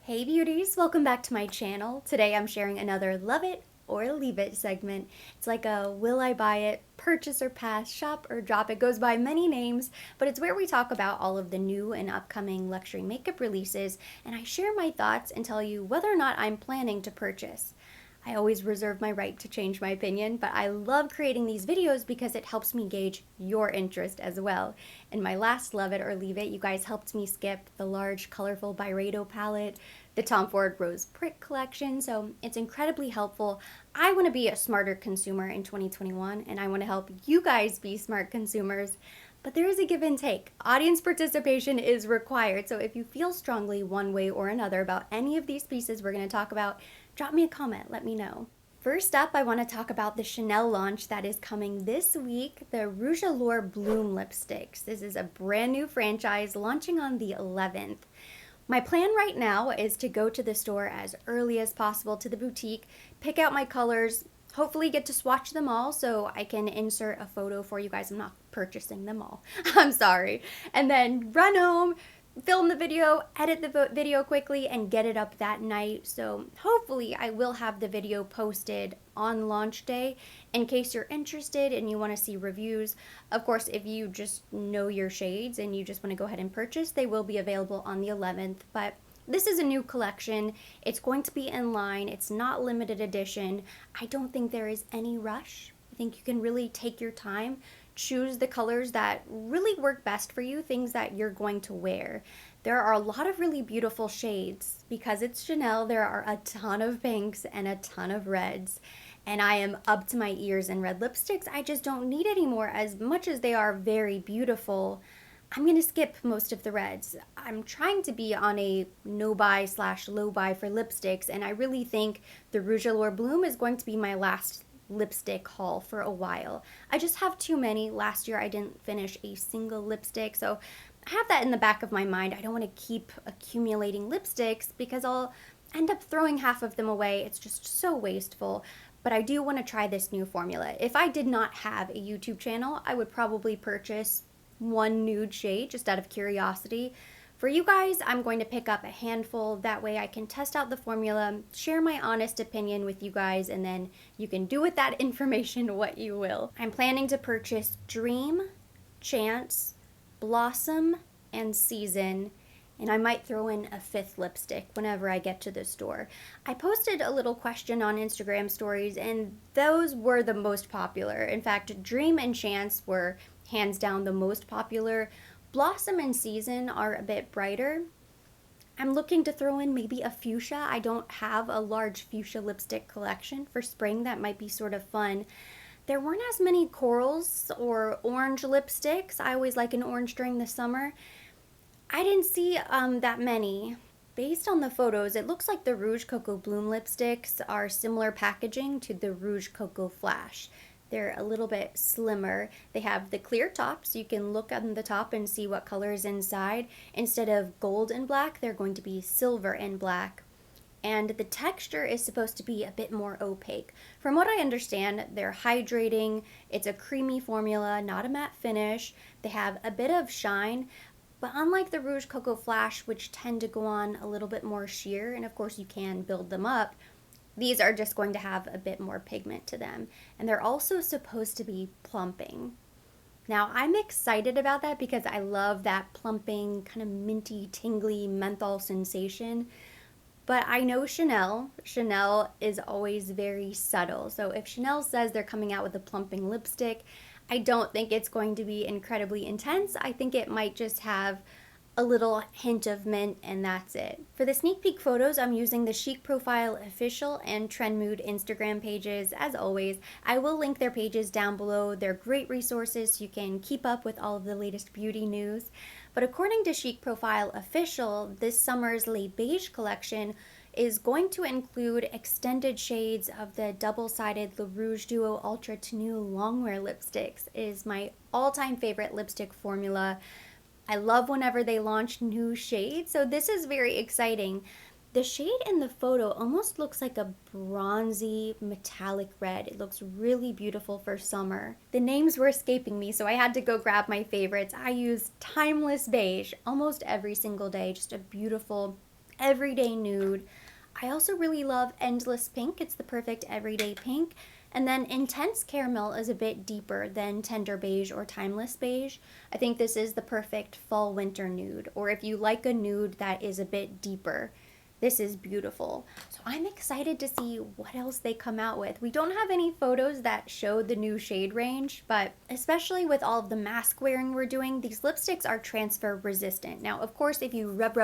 Hey beauties, welcome back to my channel. Today I'm sharing another love it or leave it segment. It's like a will I buy it, purchase or pass, shop or drop. It goes by many names, but it's where we talk about all of the new and upcoming luxury makeup releases, and I share my thoughts and tell you whether or not I'm planning to purchase. I always reserve my right to change my opinion, but I love creating these videos because it helps me gauge your interest as well. In my last Love It or Leave It, you guys helped me skip the large, colorful Byredo palette, the Tom Ford Rose Prick collection, so it's incredibly helpful. I want to be a smarter consumer in 2021, and I want to help you guys be smart consumers. But there is a give and take. Audience participation is required, so if you feel strongly one way or another about any of these pieces we're going to talk about, drop me a comment, let me know. First up, I want to talk about the Chanel launch that is coming this week, the Rouge Allure Bloom lipsticks. This is a brand new franchise launching on the 11th. My plan right now is to go to the store as early as possible, to the boutique, pick out my colors, hopefully get to swatch them all so I can insert a photo for you guys. I'm not purchasing them all. I'm sorry. And then run home, film the video, edit the video quickly, and get it up that night. So hopefully I will have the video posted on launch day in case you're interested and you want to see reviews. Of course, if you just know your shades and you just want to go ahead and purchase, they will be available on the 11th. But this is a new collection. It's going to be in line. It's not limited edition. I don't think there is any rush. I think you can really take your time, choose the colors that really work best for you, things that you're going to wear. There are a lot of really beautiful shades. Because it's Chanel, there are a ton of pinks and a ton of reds. And I am up to my ears in red lipsticks. I just don't need any more. As much as they are very beautiful, I'm going to skip most of the reds. I'm trying to be on a no-buy/low buy for lipsticks, and I really think the Rouge Allure Bloom is going to be my last lipstick haul for a while. I just have too many. Last year I didn't finish a single lipstick, so I have that in the back of my mind. I don't want to keep accumulating lipsticks because I'll end up throwing half of them away. It's just so wasteful. But I do want to try this new formula. If I did not have a YouTube channel, I would probably purchase one nude shade just out of curiosity. For you guys, I'm going to pick up a handful. That way I can test out the formula, share my honest opinion with you guys, and then you can do with that information what you will. I'm planning to purchase Dream, Chance, Blossom, and Season, and I might throw in a fifth lipstick whenever I get to the store. I posted a little question on Instagram stories, and those were the most popular. In fact, Dream and Chance were hands down the most popular. Blossom and Season are a bit brighter. I'm looking to throw in maybe a fuchsia. I don't have a large fuchsia lipstick collection for spring. That might be sort of fun. There weren't as many corals or orange lipsticks. I always like an orange during the summer. I didn't see that many. Based on the photos, it looks like the Rouge Coco Bloom lipsticks are similar packaging to the Rouge Coco Flash. They're a little bit slimmer. They have the clear top, so you can look on the top and see what color is inside. Instead of gold and black, they're going to be silver and black. And the texture is supposed to be a bit more opaque. From what I understand, they're hydrating. It's a creamy formula, not a matte finish. They have a bit of shine, but unlike the Rouge Coco Flash, which tend to go on a little bit more sheer, and of course you can build them up, these are just going to have a bit more pigment to them. And they're also supposed to be plumping. Now, I'm excited about that because I love that plumping, kind of minty, tingly menthol sensation. But I know Chanel. Chanel is always very subtle. So if Chanel says they're coming out with a plumping lipstick, I don't think it's going to be incredibly intense. I think it might just have a little hint of mint, and that's it. For the sneak peek photos, I'm using the Chic Profile official and Trend Mood Instagram pages. As always, I will link their pages down below. They're great resources so you can keep up with all of the latest beauty news. But according to Chic Profile official, this summer's Les Beige collection is going to include extended shades of the double-sided Le Rouge Duo Ultra Tenue longwear lipsticks. It is my all-time favorite lipstick formula. I love whenever they launch new shades, so this is very exciting. The shade in the photo almost looks like a bronzy metallic red. It looks really beautiful for summer. The names were escaping me, so I had to go grab my favorites. I use Timeless Beige almost every single day, just a beautiful everyday nude. I also really love Endless Pink. It's the perfect everyday pink. And then Intense Caramel is a bit deeper than Tender Beige or Timeless Beige. I think this is the perfect fall winter nude, or if you like a nude that is a bit deeper, this is beautiful. So I'm excited to see what else they come out with. We don't have any photos that show the new shade range, but especially with all of the mask wearing we're doing, these lipsticks are transfer resistant. Now, of course, if you rub,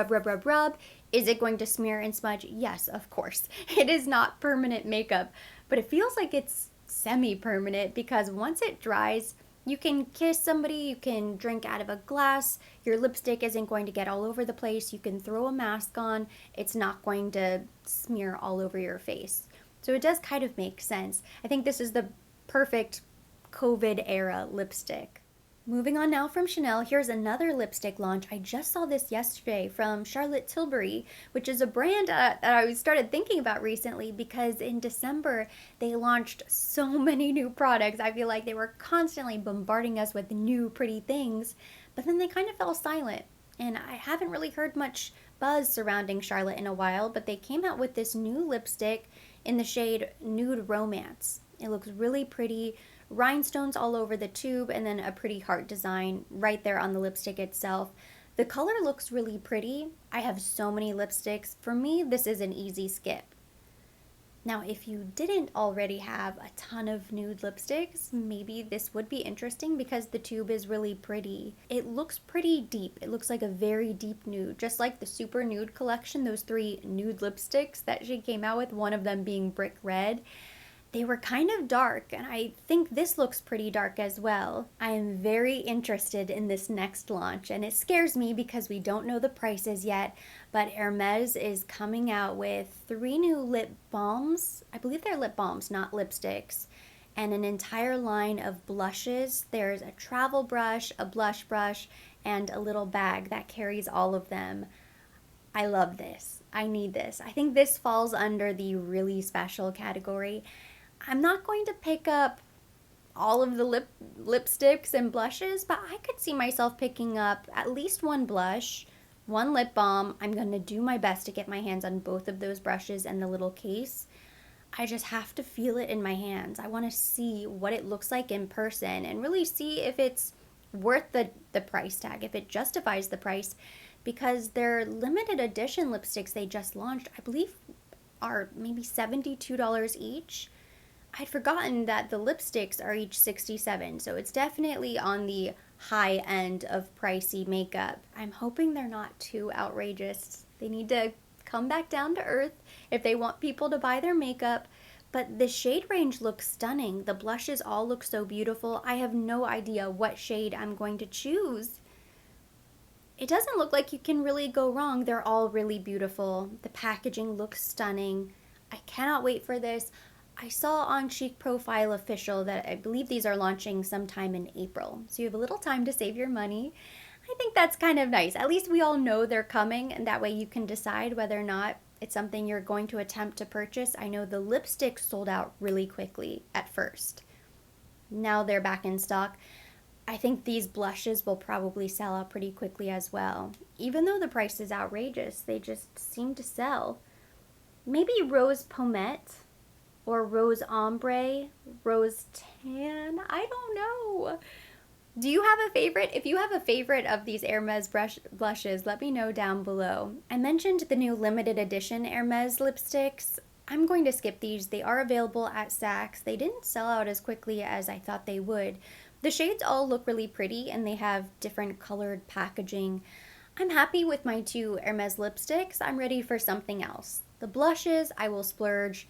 is it going to smear and smudge? Yes, of course. It is not permanent makeup, but it feels like it's semi-permanent because once it dries, you can kiss somebody, you can drink out of a glass, your lipstick isn't going to get all over the place, you can throw a mask on, it's not going to smear all over your face. So it does kind of make sense. I think this is the perfect COVID era lipstick. Moving on now from Chanel, here's another lipstick launch. I just saw this yesterday from Charlotte Tilbury, which is a brand that I started thinking about recently because in December they launched so many new products. I feel like they were constantly bombarding us with new pretty things, but then they kind of fell silent. And I haven't really heard much buzz surrounding Charlotte in a while, but they came out with this new lipstick in the shade Nude Romance. It looks really pretty. Rhinestones all over the tube and then a pretty heart design right there on the lipstick itself. The color looks really pretty. I have so many lipsticks. For me, this is an easy skip. Now, if you didn't already have a ton of nude lipsticks, maybe this would be interesting because the tube is really pretty. It looks pretty deep. It looks like a very deep nude, just like the Super Nude collection, those 3 nude lipsticks that she came out with, one of them being brick red. They were kind of dark, and I think this looks pretty dark as well. I am very interested in this next launch, and it scares me because we don't know the prices yet, but Hermes is coming out with 3 new lip balms. I believe they're lip balms, not lipsticks, and an entire line of blushes. There's a travel brush, a blush brush, and a little bag that carries all of them. I love this. I need this. I think this falls under the really special category. I'm not going to pick up all of the lipsticks and blushes, but I could see myself picking up at least 1 blush, 1 lip balm. I'm going to do my best to get my hands on both of those brushes and the little case. I just have to feel it in my hands. I want to see what it looks like in person and really see if it's worth the price tag, if it justifies the price, because their limited edition lipsticks they just launched, I believe, are maybe $72 each. I'd forgotten that the lipsticks are each $67, so it's definitely on the high end of pricey makeup. I'm hoping they're not too outrageous. They need to come back down to earth if they want people to buy their makeup. But the shade range looks stunning. The blushes all look so beautiful. I have no idea what shade I'm going to choose. It doesn't look like you can really go wrong. They're all really beautiful. The packaging looks stunning. I cannot wait for this. I saw on Chic Profile Official that I believe these are launching sometime in April. So you have a little time to save your money. I think that's kind of nice. At least we all know they're coming, and that way you can decide whether or not it's something you're going to attempt to purchase. I know the lipsticks sold out really quickly at first. Now they're back in stock. I think these blushes will probably sell out pretty quickly as well. Even though the price is outrageous, they just seem to sell. Maybe Rose Pommette or Rose Ombre, Rose Tan, I don't know. Do you have a favorite? If you have a favorite of these Hermes blushes, let me know down below. I mentioned the new limited edition Hermes lipsticks. I'm going to skip these. They are available at Saks. They didn't sell out as quickly as I thought they would. The shades all look really pretty and they have different colored packaging. I'm happy with my 2 Hermes lipsticks. I'm ready for something else. The blushes, I will splurge.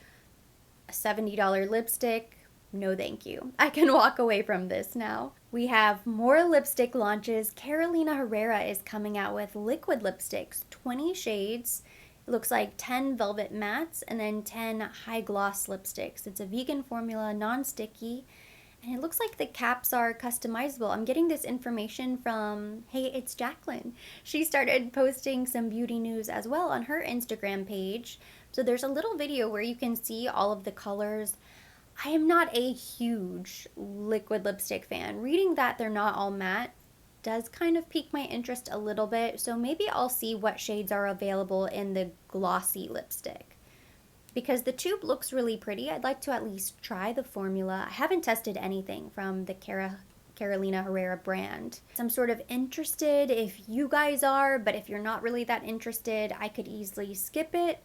A $70 lipstick, no thank you. I can walk away from this now. We have more lipstick launches. Carolina Herrera is coming out with liquid lipsticks, 20 shades. It looks like 10 velvet mattes and then 10 high gloss lipsticks. It's a vegan formula, non-sticky, and it looks like the caps are customizable. I'm getting this information from Hey It's Jacqueline. She started posting some beauty news as well on her Instagram page. So there's a little video where you can see all of the colors. I am not a huge liquid lipstick fan. Reading that they're not all matte does kind of pique my interest a little bit, so maybe I'll see what shades are available in the glossy lipstick. Because the tube looks really pretty, I'd like to at least try the formula. I haven't tested anything from the Carolina Herrera brand. So I'm sort of interested if you guys are, but if you're not really that interested, I could easily skip it.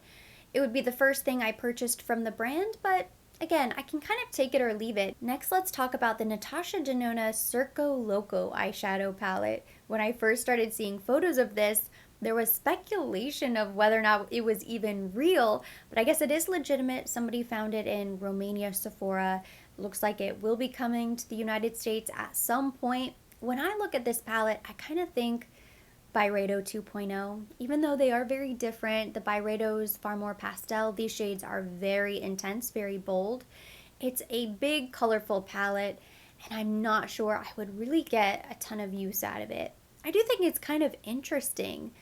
It would be the first thing I purchased from the brand, but again, I can kind of take it or leave it. Next, let's talk about the Natasha Denona Circo Loco eyeshadow palette. When I first started seeing photos of this, there was speculation of whether or not it was even real, but I guess it is legitimate. Somebody found it in Romania Sephora. Looks like it will be coming to the United States at some point. When I look at this palette, I kind of think Byredo 2.0. Even though they are very different, the Byredo is far more pastel. These shades are very intense, very bold. It's a big, colorful palette, and I'm not sure I would really get a ton of use out of it. I do think it's kind of interesting.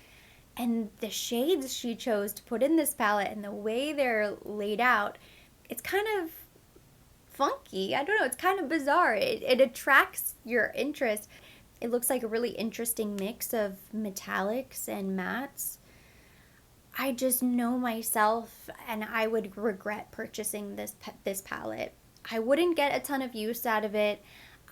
And the shades she chose to put in this palette and the way they're laid out, it's kind of funky. I don't know, it's kind of bizarre. It attracts your interest. It looks like a really interesting mix of metallics and mattes. I just know myself, and I would regret purchasing this palette. I wouldn't get a ton of use out of it.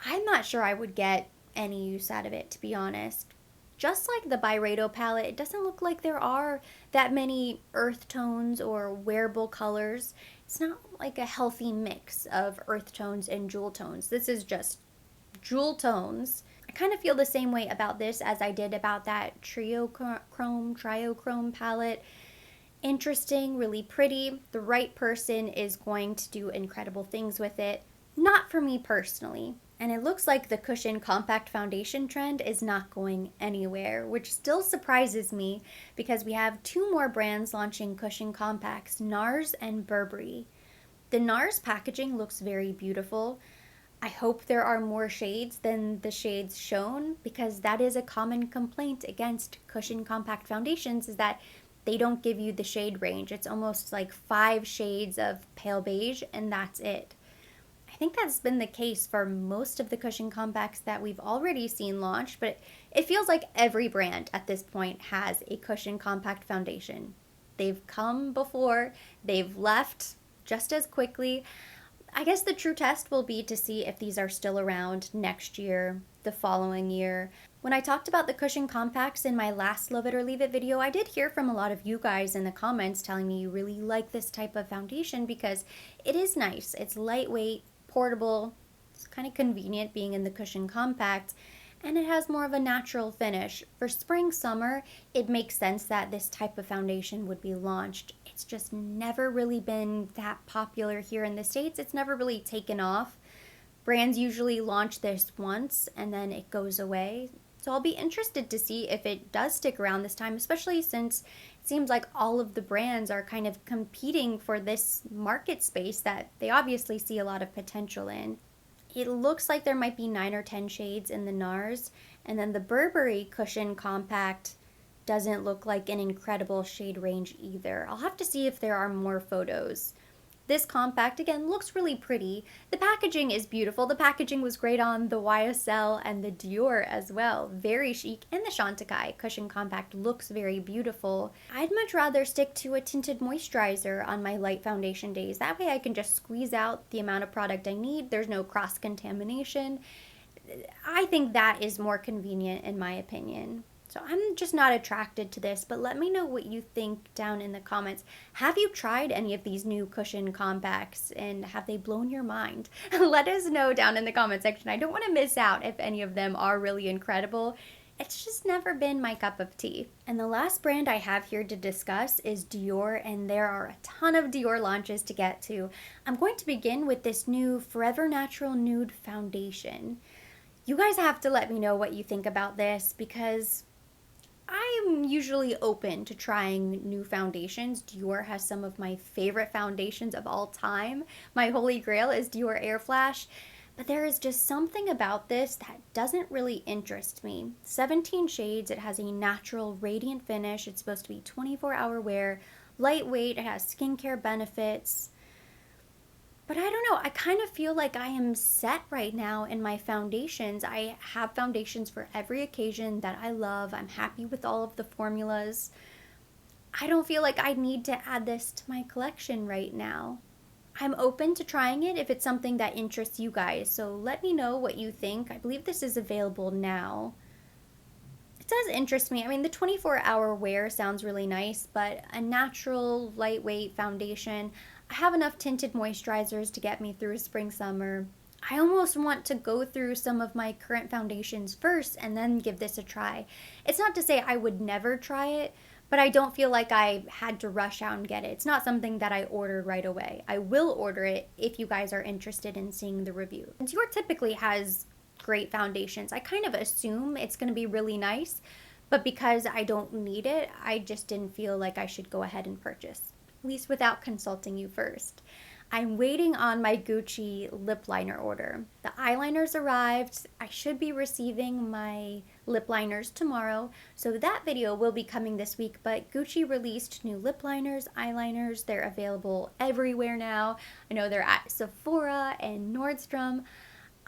I'm not sure I would get any use out of it, to be honest. Just like the Byredo palette, it doesn't look like there are that many earth tones or wearable colors. It's not like a healthy mix of earth tones and jewel tones. This is just jewel tones. I kind of feel the same way about this as I did about that Triochrome palette. Interesting, really pretty. The right person is going to do incredible things with it. Not for me personally. And it looks like the cushion compact foundation trend is not going anywhere, which still surprises me because we have two more brands launching cushion compacts, NARS and Burberry. The NARS packaging looks very beautiful. I hope there are more shades than the shades shown, because that is a common complaint against cushion compact foundations, is that they don't give you the shade range. It's almost like 5 shades of pale beige and that's it. I think that's been the case for most of the cushion compacts that we've already seen launched, but it feels like every brand at this point has a cushion compact foundation. They've come before, they've left just as quickly. I guess the true test will be to see if these are still around next year, the following year. When I talked about the cushion compacts in my last Love It or Leave It video, I did hear from a lot of you guys in the comments telling me you really like this type of foundation because it is nice. It's lightweight, portable, it's kind of convenient being in the cushion compact, and it has more of a natural finish. For spring, summer, it makes sense that this type of foundation would be launched. It's just never really been that popular here in the States. It's never really taken off. Brands usually launch this once and then it goes away. So I'll be interested to see if it does stick around this time, especially since it seems like all of the brands are kind of competing for this market space that they obviously see a lot of potential in. It looks like there might be 9 or 10 shades in the NARS, and then the Burberry cushion compact doesn't look like an incredible shade range either. I'll have to see if there are more photos. This compact, again, looks really pretty. The packaging is beautiful. The packaging was great on the YSL and the Dior as well. Very chic. And the Chantecaille cushion compact looks very beautiful. I'd much rather stick to a tinted moisturizer on my light foundation days. That way I can just squeeze out the amount of product I need. There's no cross-contamination. I think that is more convenient in my opinion. So I'm just not attracted to this, but let me know what you think down in the comments. Have you tried any of these new cushion compacts and have they blown your mind? Let us know down in the comment section. I don't want to miss out if any of them are really incredible. It's just never been my cup of tea. And the last brand I have here to discuss is Dior, and there are a ton of Dior launches to get to. I'm going to begin with this new Forever Natural Nude Foundation. You guys have to let me know what you think about this because I'm usually open to trying new foundations. Dior has some of my favorite foundations of all time. My holy grail is Dior Air Flash, but there is just something about this that doesn't really interest me. 17 shades, it has a natural radiant finish. It's supposed to be 24-hour wear, lightweight, it has skincare benefits. But I don't know, I kind of feel like I am set right now in my foundations. I have foundations for every occasion that I love. I'm happy with all of the formulas. I don't feel like I need to add this to my collection right now. I'm open to trying it if it's something that interests you guys, so let me know what you think. I believe this is available now. It does interest me. I mean, the 24-hour wear sounds really nice, but a natural, lightweight foundation. I have enough tinted moisturizers to get me through spring, summer. I almost want to go through some of my current foundations first and then give this a try. It's not to say I would never try it, but I don't feel like I had to rush out and get it. It's not something that I ordered right away. I will order it if you guys are interested in seeing the review. Dior typically has great foundations. I kind of assume it's going to be really nice, but because I don't need it, I just didn't feel like I should go ahead and purchase, at least without consulting you first. I'm waiting on my Gucci lip liner order. The eyeliners arrived. I should be receiving my lip liners tomorrow, so that video will be coming this week, but Gucci released new lip liners, eyeliners. They're available everywhere now. I know they're at Sephora and Nordstrom.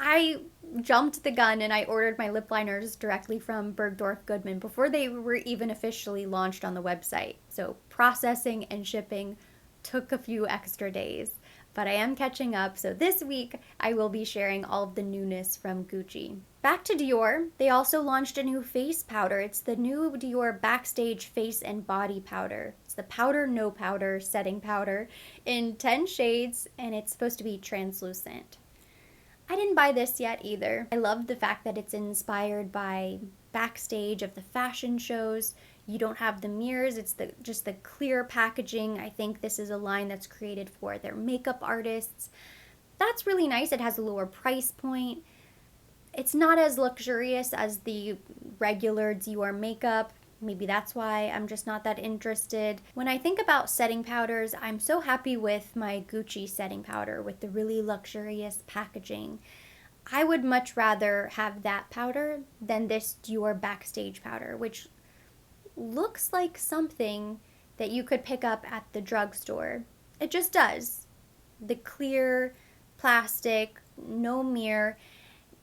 I jumped the gun and I ordered my lip liners directly from Bergdorf Goodman before they were even officially launched on the website. So processing and shipping took a few extra days, but I am catching up. So this week I will be sharing all of the newness from Gucci. Back to Dior, they also launched a new face powder. It's the new Dior Backstage Face and Body Powder. It's the Powder No Powder setting powder in 10 shades, and it's supposed to be translucent. I didn't buy this yet either. I love the fact that it's inspired by backstage of the fashion shows. You don't have the mirrors, it's just the clear packaging. I think this is a line that's created for their makeup artists. That's really nice. It has a lower price point. It's not as luxurious as the regular Dior makeup. Maybe that's why I'm just not that interested. When I think about setting powders, I'm so happy with my Gucci setting powder with the really luxurious packaging. I would much rather have that powder than this Dior Backstage powder, which looks like something that you could pick up at the drugstore. It just does. The clear plastic, no mirror.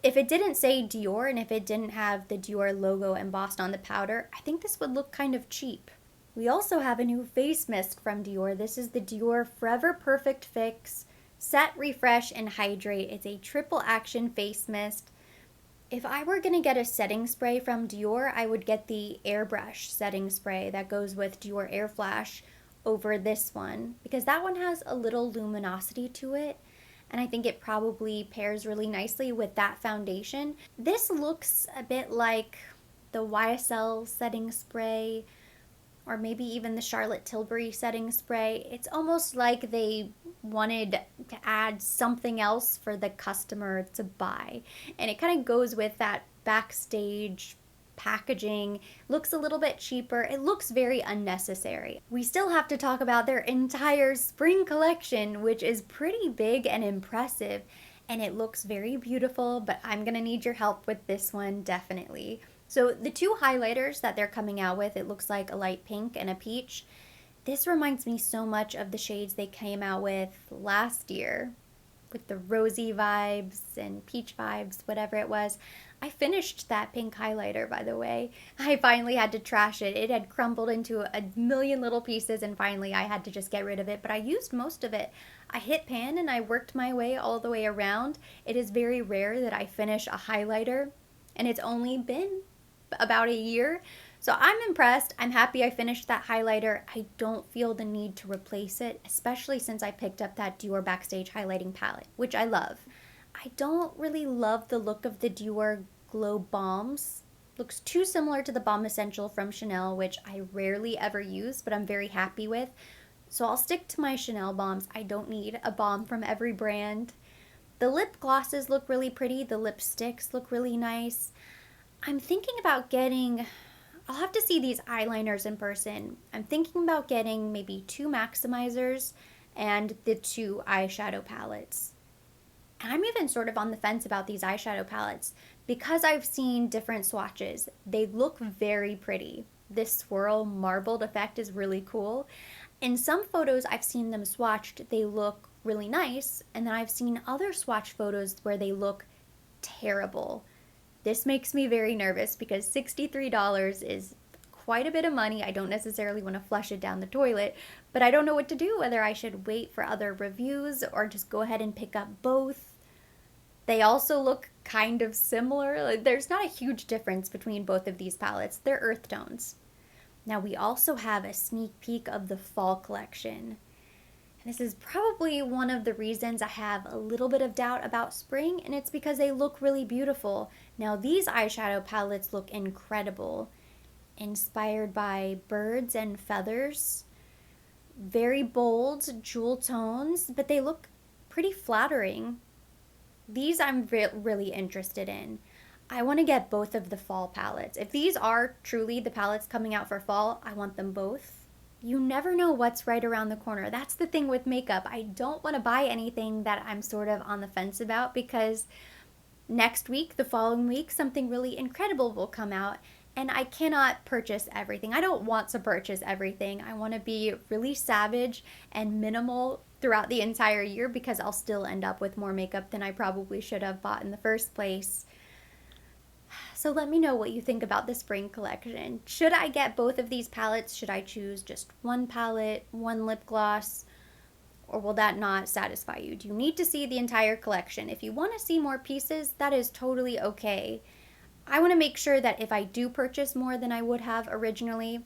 If it didn't say Dior and if it didn't have the Dior logo embossed on the powder, I think this would look kind of cheap. We also have a new face mist from Dior. This is the Dior Forever Perfect Fix Set, Refresh, and Hydrate. It's a triple action face mist. If I were going to get a setting spray from Dior, I would get the airbrush setting spray that goes with Dior Air Flash over this one, because that one has a little luminosity to it, and I think it probably pairs really nicely with that foundation. This looks a bit like the YSL setting spray, or maybe even the Charlotte Tilbury setting spray. It's almost like they wanted to add something else for the customer to buy. And it kind of goes with that backstage packaging. Looks a little bit cheaper. It looks very unnecessary. We still have to talk about their entire spring collection, which is pretty big and impressive. And it looks very beautiful, but I'm gonna need your help with this one, definitely. So the two highlighters that they're coming out with, it looks like a light pink and a peach. This reminds me so much of the shades they came out with last year, with the rosy vibes and peach vibes, whatever it was. I finished that pink highlighter, by the way. I finally had to trash it. It had crumbled into a million little pieces, and finally I had to just get rid of it, but I used most of it. I hit pan and I worked my way all the way around. It is very rare that I finish a highlighter, and it's only been about a year. So I'm impressed. I'm happy I finished that highlighter. I don't feel the need to replace it, especially since I picked up that Dior Backstage highlighting palette, which I love. I don't really love the look of the Dior Glow Balms. Looks too similar to the Balm Essential from Chanel, which I rarely ever use, but I'm very happy with. So I'll stick to my Chanel balms. I don't need a balm from every brand. The lip glosses look really pretty. The lipsticks look really nice. I'm thinking about getting, I'll have to see these eyeliners in person. I'm thinking about getting maybe 2 maximizers and the 2 eyeshadow palettes. I'm even sort of on the fence about these eyeshadow palettes because I've seen different swatches. They look very pretty. This swirl marbled effect is really cool. In some photos I've seen them swatched, they look really nice, and then I've seen other swatch photos where they look terrible. This makes me very nervous because $63 is quite a bit of money. I don't necessarily want to flush it down the toilet, but I don't know what to do, whether I should wait for other reviews or just go ahead and pick up both. They also look kind of similar. Like, there's not a huge difference between both of these palettes. They're earth tones. Now we also have a sneak peek of the fall collection. This is probably one of the reasons I have a little bit of doubt about spring, and it's because they look really beautiful. Now these eyeshadow palettes look incredible, inspired by birds and feathers. Very bold jewel tones, but they look pretty flattering. These I'm really interested in. I want to get both of the fall palettes. If these are truly the palettes coming out for fall, I want them both. You never know what's right around the corner. That's the thing with makeup. I don't want to buy anything that I'm sort of on the fence about, because next week, the following week, something really incredible will come out, and I cannot purchase everything. I don't want to purchase everything. I want to be really savage and minimal throughout the entire year, because I'll still end up with more makeup than I probably should have bought in the first place. So let me know what you think about the spring collection. Should I get both of these palettes? Should I choose just one palette, one lip gloss? Or will that not satisfy you? Do you need to see the entire collection? If you want to see more pieces, that is totally okay. I want to make sure that if I do purchase more than I would have originally,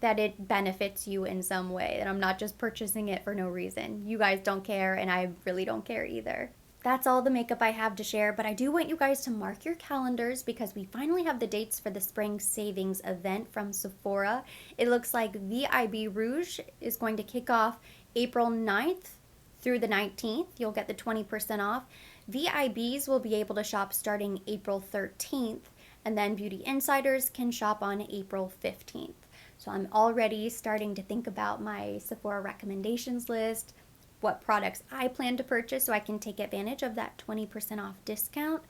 that it benefits you in some way, that I'm not just purchasing it for no reason. You guys don't care, and I really don't care either. That's all the makeup I have to share, but I do want you guys to mark your calendars, because we finally have the dates for the spring savings event from Sephora. It looks like VIB Rouge is going to kick off April 9th through the 19th. You'll get the 20% off. VIBs will be able to shop starting April 13th, and then Beauty Insiders can shop on April 15th. So I'm already starting to think about my Sephora recommendations list, what products I plan to purchase so I can take advantage of that 20% off discount.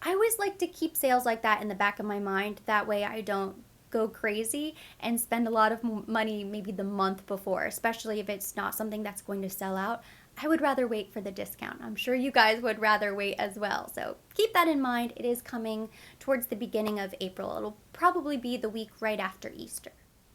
I always like to keep sales like that in the back of my mind. That way I don't go crazy and spend a lot of money maybe the month before, especially if it's not something that's going to sell out. I would rather wait for the discount. I'm sure you guys would rather wait as well. So keep that in mind. It is coming towards the beginning of April. It'll probably be the week right after Easter.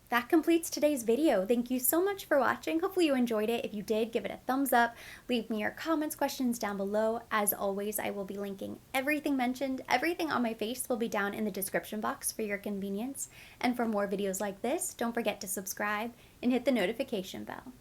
That completes today's video. Thank you so much for watching. Hopefully you enjoyed it. If you did, give it a thumbs up. Leave me your comments, questions down below. As always, I will be linking everything mentioned. Everything on my face will be down in the description box for your convenience. And for more videos like this, don't forget to subscribe and hit the notification bell.